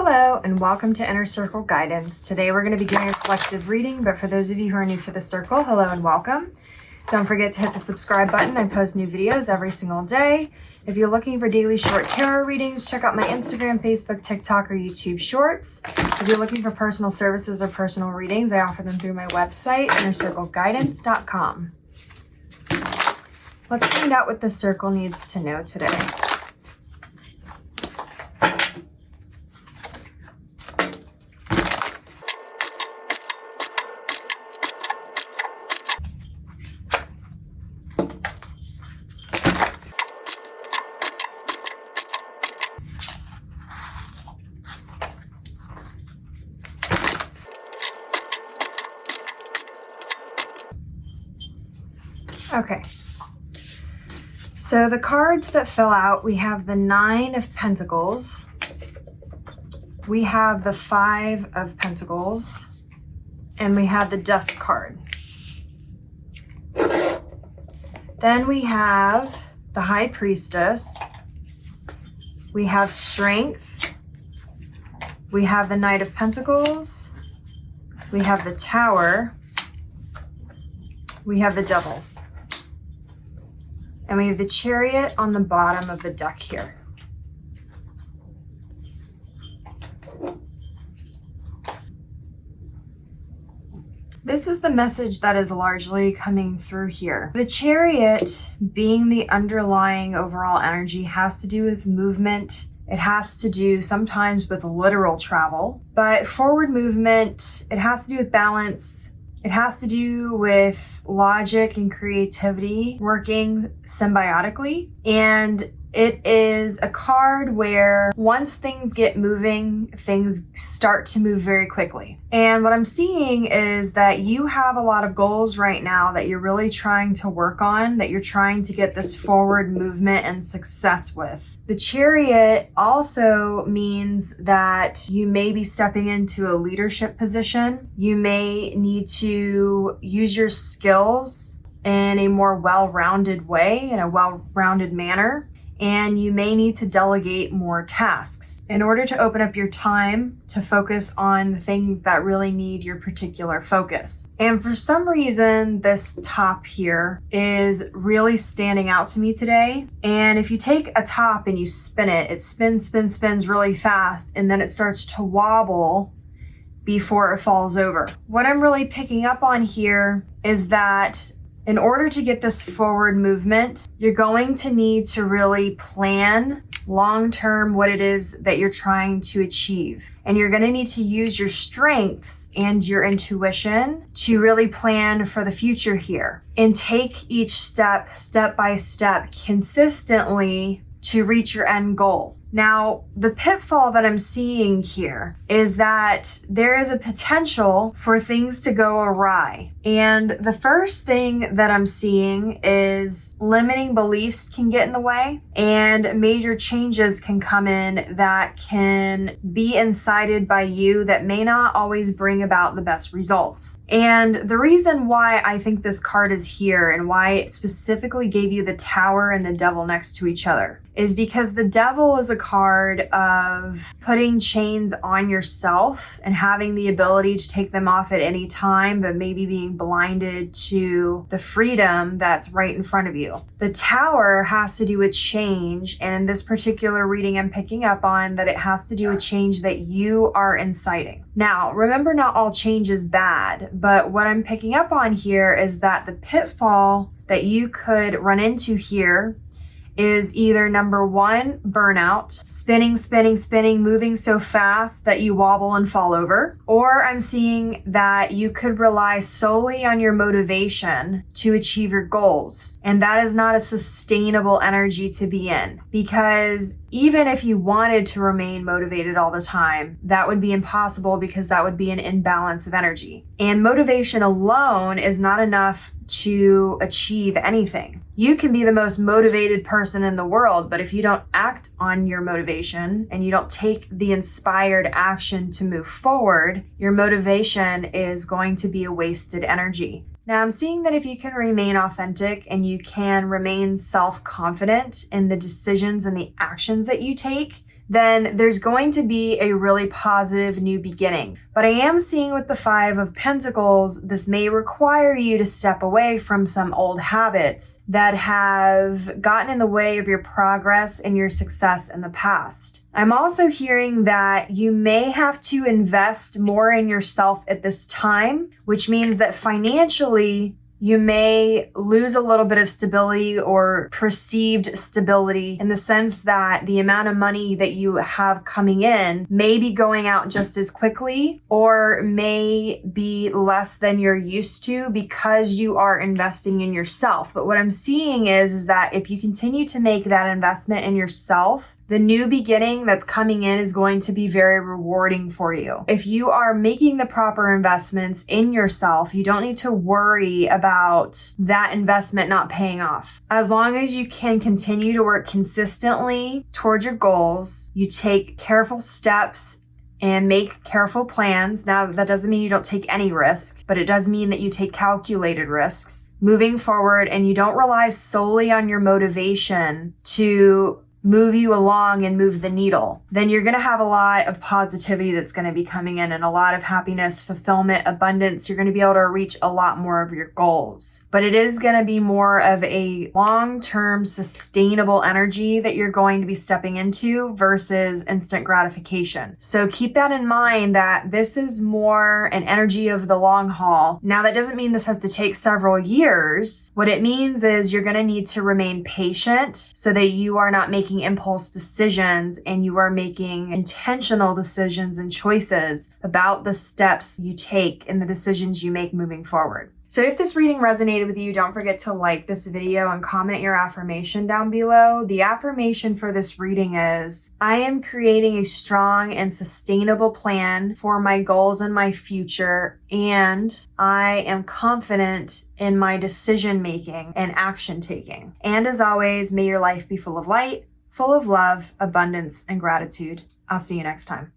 Hello and welcome to Inner Circle Guidance. Today we're going to be doing a collective reading, but for those of you who are new to the circle, hello and welcome. Don't forget to hit the subscribe button. I post new videos every single day. If you're looking for daily short tarot readings, check out my Instagram, Facebook, TikTok, or YouTube shorts. If you're looking for personal services or personal readings, I offer them through my website, innercircleguidance.com. Let's find out what the circle needs to know today. Okay, so the cards that fell out, we have the 9 of Pentacles, we have the 5 of Pentacles, and we have the Death card. Then we have the High Priestess, we have Strength, we have the Knight of Pentacles, we have the Tower, we have the Devil. And we have the Chariot on the bottom of the deck here. This is the message that is largely coming through here. The Chariot, being the underlying overall energy, has to do with movement. It has to do sometimes with literal travel, but forward movement, it has to do with balance. It has to do with logic and creativity working symbiotically. And it is a card where once things get moving, things start to move very quickly. And what I'm seeing is that you have a lot of goals right now that you're really trying to work on, that you're trying to get this forward movement and success with. The Chariot also means that you may be stepping into a leadership position. You may need to use your skills in a more well-rounded way, in a well-rounded manner. And you may need to delegate more tasks in order to open up your time to focus on things that really need your particular focus. And for some reason, this top here is really standing out to me today. And if you take a top and you spin it, it spins really fast, and then it starts to wobble before it falls over. What I'm really picking up on here is that in order to get this forward movement, you're going to need to really plan long-term what it is that you're trying to achieve. And you're going to need to use your strengths and your intuition to really plan for the future here and take each step by step, consistently to reach your end goal. Now, the pitfall that I'm seeing here is that there is a potential for things to go awry. And the first thing that I'm seeing is limiting beliefs can get in the way, and major changes can come in that can be incited by you that may not always bring about the best results. And the reason why I think this card is here and why it specifically gave you the Tower and the Devil next to each other is because the Devil is a card of putting chains on yourself and having the ability to take them off at any time, but maybe being blinded to the freedom that's right in front of you. The Tower has to do with change, and in this particular reading I'm picking up on that it has to do with change that you are inciting. Now, remember, not all change is bad, but what I'm picking up on here is that the pitfall that you could run into here is either number 1, burnout, spinning, moving so fast that you wobble and fall over. Or I'm seeing that you could rely solely on your motivation to achieve your goals. And that is not a sustainable energy to be in, because even if you wanted to remain motivated all the time, that would be impossible because that would be an imbalance of energy. And motivation alone is not enough to achieve anything. You can be the most motivated person in the world, but if you don't act on your motivation and you don't take the inspired action to move forward, your motivation is going to be a wasted energy. Now, I'm seeing that if you can remain authentic and you can remain self-confident in the decisions and the actions that you take, then there's going to be a really positive new beginning. But I am seeing with the Five of Pentacles, this may require you to step away from some old habits that have gotten in the way of your progress and your success in the past. I'm also hearing that you may have to invest more in yourself at this time, which means that financially, you may lose a little bit of stability or perceived stability in the sense that the amount of money that you have coming in may be going out just as quickly or may be less than you're used to because you are investing in yourself. But what I'm seeing is that if you continue to make that investment in yourself, the new beginning that's coming in is going to be very rewarding for you. If you are making the proper investments in yourself, you don't need to worry about that investment not paying off. As long as you can continue to work consistently towards your goals, you take careful steps and make careful plans. Now, that doesn't mean you don't take any risk, but it does mean that you take calculated risks moving forward and you don't rely solely on your motivation to move you along and move the needle. Then you're going to have a lot of positivity that's going to be coming in and a lot of happiness, fulfillment, abundance. You're going to be able to reach a lot more of your goals. But it is going to be more of a long-term sustainable energy that you're going to be stepping into versus instant gratification. So keep that in mind that this is more an energy of the long haul. Now, that doesn't mean this has to take several years. What it means is you're going to need to remain patient so that you are not making impulse decisions and you are making intentional decisions and choices about the steps you take and the decisions you make moving forward. So if this reading resonated with you, don't forget to like this video and comment your affirmation down below. The affirmation for this reading is, I am creating a strong and sustainable plan for my goals and my future, and I am confident in my decision making and action taking. And as always, may your life be full of light, full of love, abundance, and gratitude. I'll see you next time.